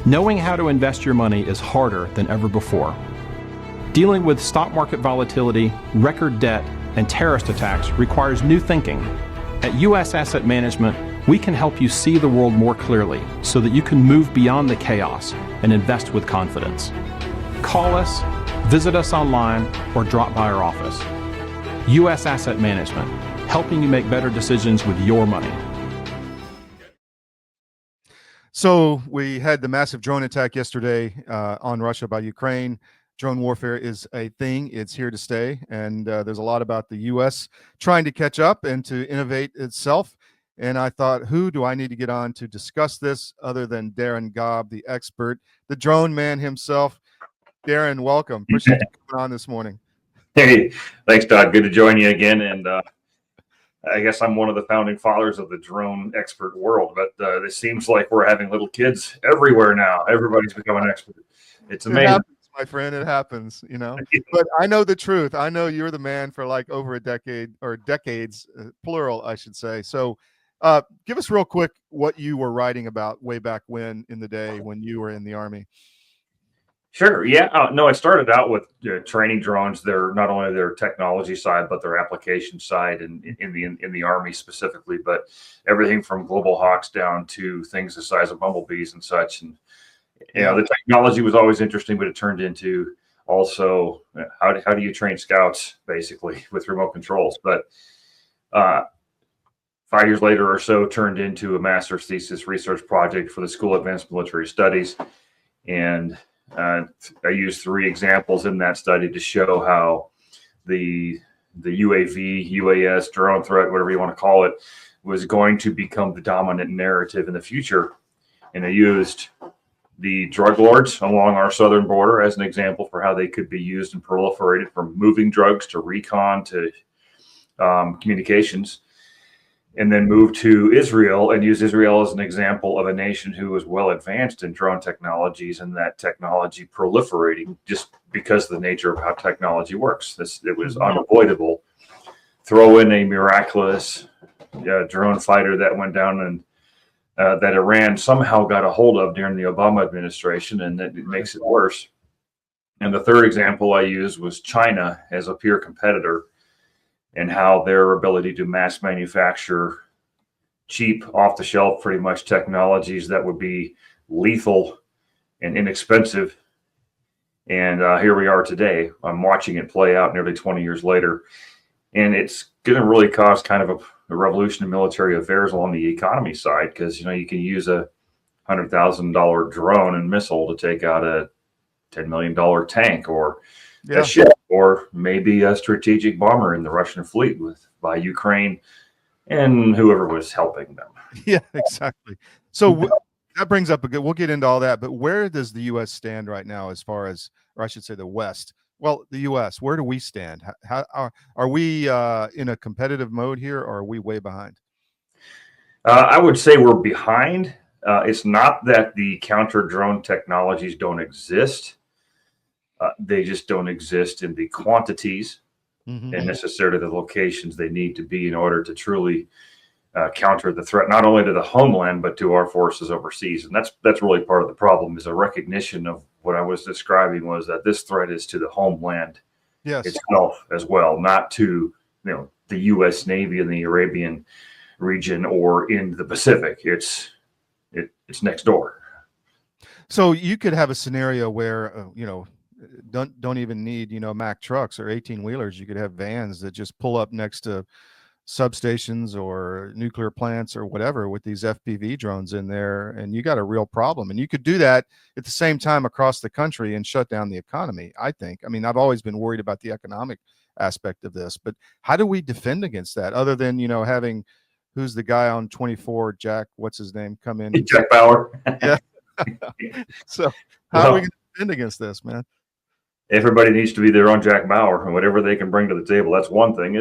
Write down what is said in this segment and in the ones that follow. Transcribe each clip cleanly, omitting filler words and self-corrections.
Knowing how to invest your money is harder than ever before. Dealing with stock market volatility, record debt, and terrorist attacks requires new thinking. At U.S. Asset Management, we can help you see the world more clearly so that you can move beyond the chaos and invest with confidence. Call us, visit us online, or drop by our office. U.S. Asset Management, helping you make better decisions with your money. So we had the massive drone attack yesterday on Russia by Ukraine. Drone warfare is a thing. It's here to stay. And there's a lot about the U.S. trying to catch up and to innovate itself. And I thought, who do I need to get on to discuss this other than Darin Gaub, the expert, the drone man himself. Darin, welcome. Appreciate you coming on this morning. Hey, thanks, Todd. Good to join you again. And I guess I'm one of the founding fathers of the drone expert world, but it seems like we're having little kids everywhere now. Everybody's becoming an expert. It's amazing. It happens, my friend. It happens, you know. But I know the truth. I know you're the man for like over a decade or decades, plural, I should say. So give us real quick what you were writing about way back when in the day when you were in the Army. Sure. Yeah. No, I started out with training drones. They're not only their technology side, but their application side, and in the Army specifically. But everything from global hawks down to things the size of bumblebees and such. And you know, the technology was always interesting, but it turned into also how do you train scouts basically with remote controls. But 5 years later or so, turned into a master's thesis research project for the School of Advanced Military Studies, and I used 3 examples in that study to show how the UAV, UAS, drone threat, whatever you want to call it, was going to become the dominant narrative in the future. And I used the drug lords along our southern border as an example for how they could be used and proliferated, from moving drugs to recon to communications. And then moved to Israel and used Israel as an example of a nation who was well advanced in drone technologies, and that technology proliferating just because of the nature of how technology works. It was unavoidable. Throw in a miraculous drone fighter that went down and that Iran somehow got a hold of during the Obama administration, and that it makes it worse. And the third example I used was China as a peer competitor, and how their ability to mass manufacture cheap, off-the-shelf, pretty much technologies that would be lethal and inexpensive. And here we are today. I'm watching it play out nearly 20 years later. And it's going to really cause kind of a revolution in military affairs along the economy side, because, you know, you can use a $100,000 drone and missile to take out a $10 million tank, or a ship, or maybe a strategic bomber in the Russian fleet by Ukraine and whoever was helping them. Yeah, exactly. So that brings up we'll get into all that, but where does the U.S. stand right now as far as, or I should say the West? Well, the U.S., where do we stand? How are we in a competitive mode here, or are we way behind? I would say we're behind. It's not that the counter drone technologies don't exist. They just don't exist in the quantities and necessarily the locations they need to be in order to truly counter the threat, not only to the homeland, but to our forces overseas. And that's really part of the problem, is a recognition of what I was describing, was that this threat is to the homeland itself as well, not to, you know, the U.S. Navy in the Arabian region or in the Pacific. It's next door. So you could have a scenario where, you know, don't even need, you know, Mack trucks or 18-wheelers. You could have vans that just pull up next to substations or nuclear plants or whatever with these FPV drones in there, and you got a real problem. And you could do that at the same time across the country and shut down the economy, I think. I mean, I've always been worried about the economic aspect of this, but how do we defend against that, other than, you know, having, who's the guy on 24, Jack, what's his name, come in? Jack Bauer. Yeah. So how are we going to defend against this, man? Everybody needs to be their own Jack Bauer, and whatever they can bring to the table. That's one thing.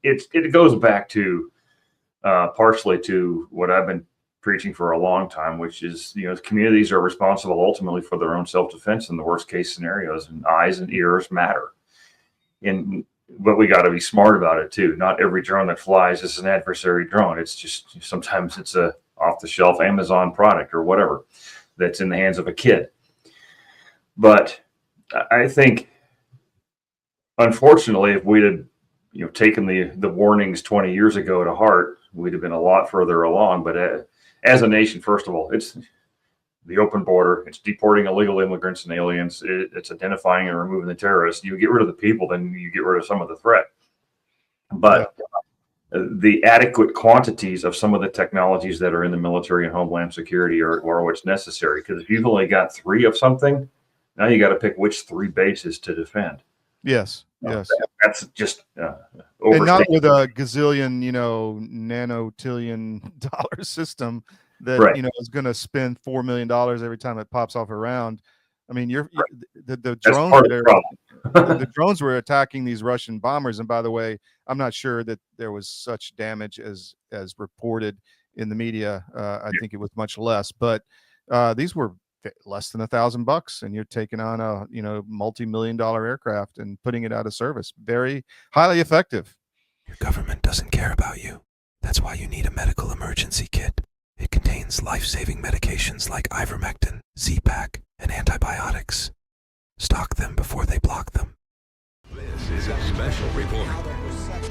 It goes back to partially to what I've been preaching for a long time, which is, you know, communities are responsible ultimately for their own self-defense in the worst case scenarios, and eyes and ears matter. But we got to be smart about it too. Not every drone that flies is an adversary drone. It's just, sometimes it's a off-the-shelf Amazon product or whatever. that's in the hands of a kid. But I think, unfortunately, if we'd have taken the warnings 20 years ago to heart, we'd have been a lot further along. But as a nation, first of all, it's the open border, it's deporting illegal immigrants and aliens, it's identifying and removing the terrorists. You get rid of the people, then you get rid of some of the threat. But the adequate quantities of some of the technologies that are in the military and homeland security are what's necessary. Because if you've only got 3 of something, now you got to pick which 3 bases to defend. Yes. Yes. That's just and not with a gazillion, nanotillion dollar system that is going to spend $4 million every time it pops off a round. I mean, the drones the drones were attacking these Russian bombers. And by the way, I'm not sure that there was such damage as reported in the media. I think it was much less, but these were less than $1,000, and you're taking on a multi-million-dollar aircraft and putting it out of service. Very highly effective. Your government doesn't care about you. That's why you need a medical emergency kit. It contains life-saving medications like ivermectin, Z-Pak, and antibiotics. Stock them before they block them. This is a special report.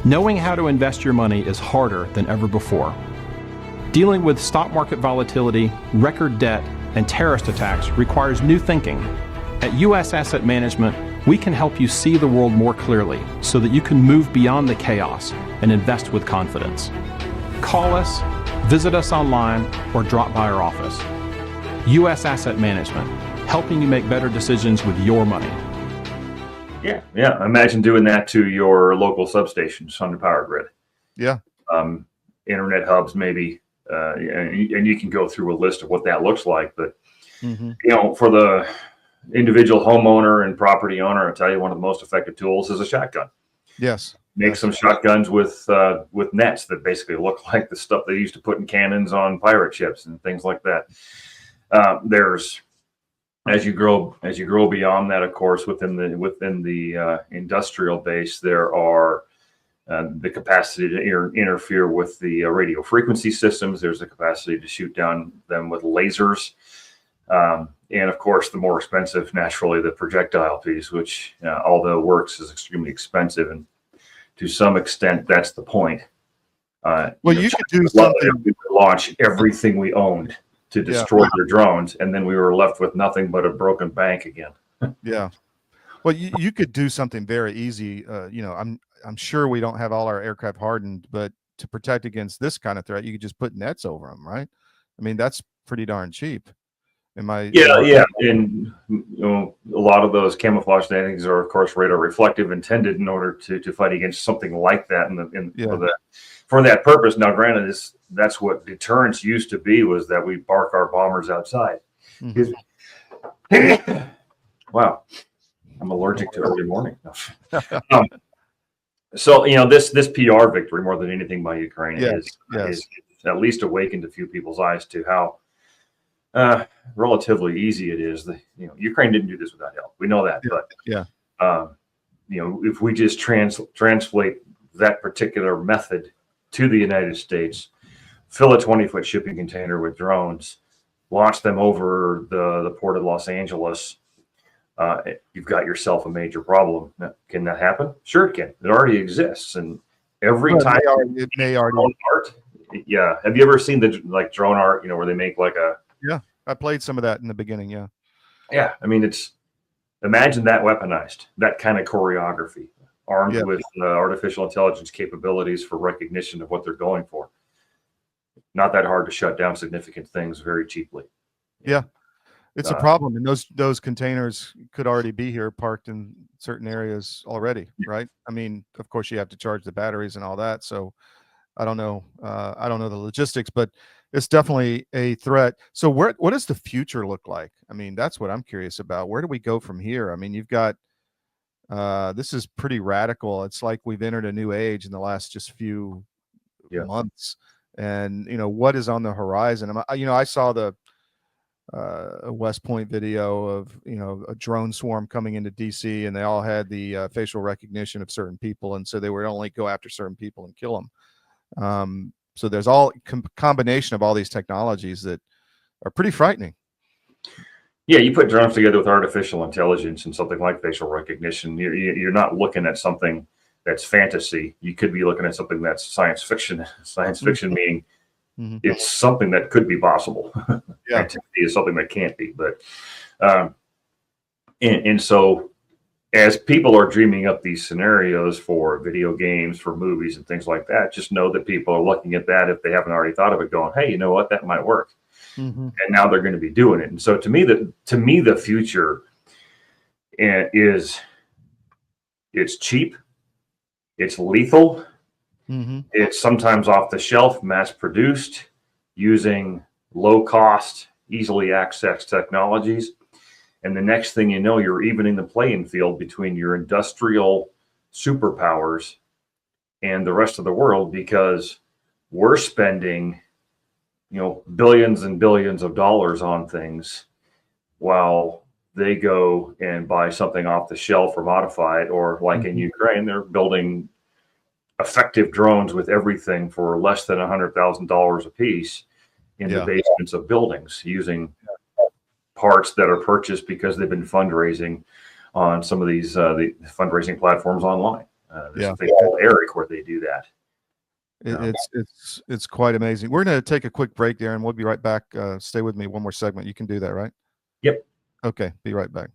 Knowing how to invest your money is harder than ever before. Dealing with stock market volatility, record debt, and terrorist attacks requires new thinking. At U.S. Asset Management, we can help you see the world more clearly so that you can move beyond the chaos and invest with confidence. Call us, visit us online, or drop by our office. U.S. Asset Management, helping you make better decisions with your money. Yeah. Imagine doing that to your local substations on the power grid. Yeah. Internet hubs, maybe. And you can go through a list of what that looks like. But, for the individual homeowner and property owner, I'll tell you, one of the most effective tools is a shotgun. Yes. Make some shotguns with nets that basically look like the stuff they used to put in cannons on pirate ships and things like that. There's, as you grow beyond that, of course, within the industrial base, there are the capacity to interfere with the radio frequency systems. There's the capacity to shoot down them with lasers. And of course, the more expensive, naturally, the projectile piece, which, although works, is extremely expensive. And to some extent, that's the point. You could do something. We would launch everything we owned to destroy their drones, and then we were left with nothing but a broken bank again. Yeah. Well, you could do something very easy. I'm sure we don't have all our aircraft hardened, but to protect against this kind of threat, you could just put nets over them, right? I mean, that's pretty darn cheap. Yeah. And a lot of those camouflage landings are, of course, radar reflective, intended in order to fight against something like that. For that purpose. Now, granted, that's what deterrence used to be, was that we park our bombers outside. Mm-hmm. Wow, I'm allergic to early morning. So this PR victory, more than anything, by Ukraine is at least awakened a few people's eyes to how relatively easy it is. Ukraine didn't do this without help. We know that, but if we just translate that particular method to the United States, fill a 20-foot shipping container with drones, launch them over the port of Los Angeles, you've got yourself a major problem. Now, can that happen? Sure, it can. It already exists, and every time it may already. Art, yeah. Have you ever seen the drone art? Where they make like a. Yeah, I played some of that in the beginning. Yeah. Yeah, I mean, imagine that weaponized, that kind of choreography, armed with artificial intelligence capabilities for recognition of what they're going for. Not that hard to shut down significant things very cheaply. Yeah. It's a problem, and those containers could already be here, parked in certain areas already, right? I mean, of course, you have to charge the batteries and all that. So, I don't know the logistics, but it's definitely a threat. So, what does the future look like? I mean, that's what I'm curious about. Where do we go from here? I mean, you've got this is pretty radical. It's like we've entered a new age in the last just few months, and what is on the horizon? I saw a West Point video of a drone swarm coming into DC, and they all had the facial recognition of certain people, and so they would only go after certain people and kill them. So there's all combination of all these technologies that are pretty frightening. Yeah, you put drones together with artificial intelligence and something like facial recognition. You're not looking at something that's fantasy. You could be looking at something that's science fiction. Science fiction meaning it's something that could be possible. Yeah. Fantasy is something that can't be. But and so as people are dreaming up these scenarios for video games, for movies and things like that, just know that people are looking at that if they haven't already thought of it, going, hey, you know what, that might work. And now they're going to be doing it. And so to me, the future is it's cheap, it's lethal, it's sometimes off the shelf, mass produced, using low cost, easily accessed technologies. And the next thing you know, you're evening the playing field between your industrial superpowers and the rest of the world, because we're spending billions and billions of dollars on things while they go and buy something off the shelf or modified, or like in Ukraine, they're building effective drones with everything for less than $100,000 a piece in the basements of buildings, using parts that are purchased because they've been fundraising on some of these the fundraising platforms online. There's a thing called Eric where they do that. It's quite amazing. We're going to take a quick break there, and we'll be right back. Stay with me one more segment. You can do that, right? Yep. Okay, be right back.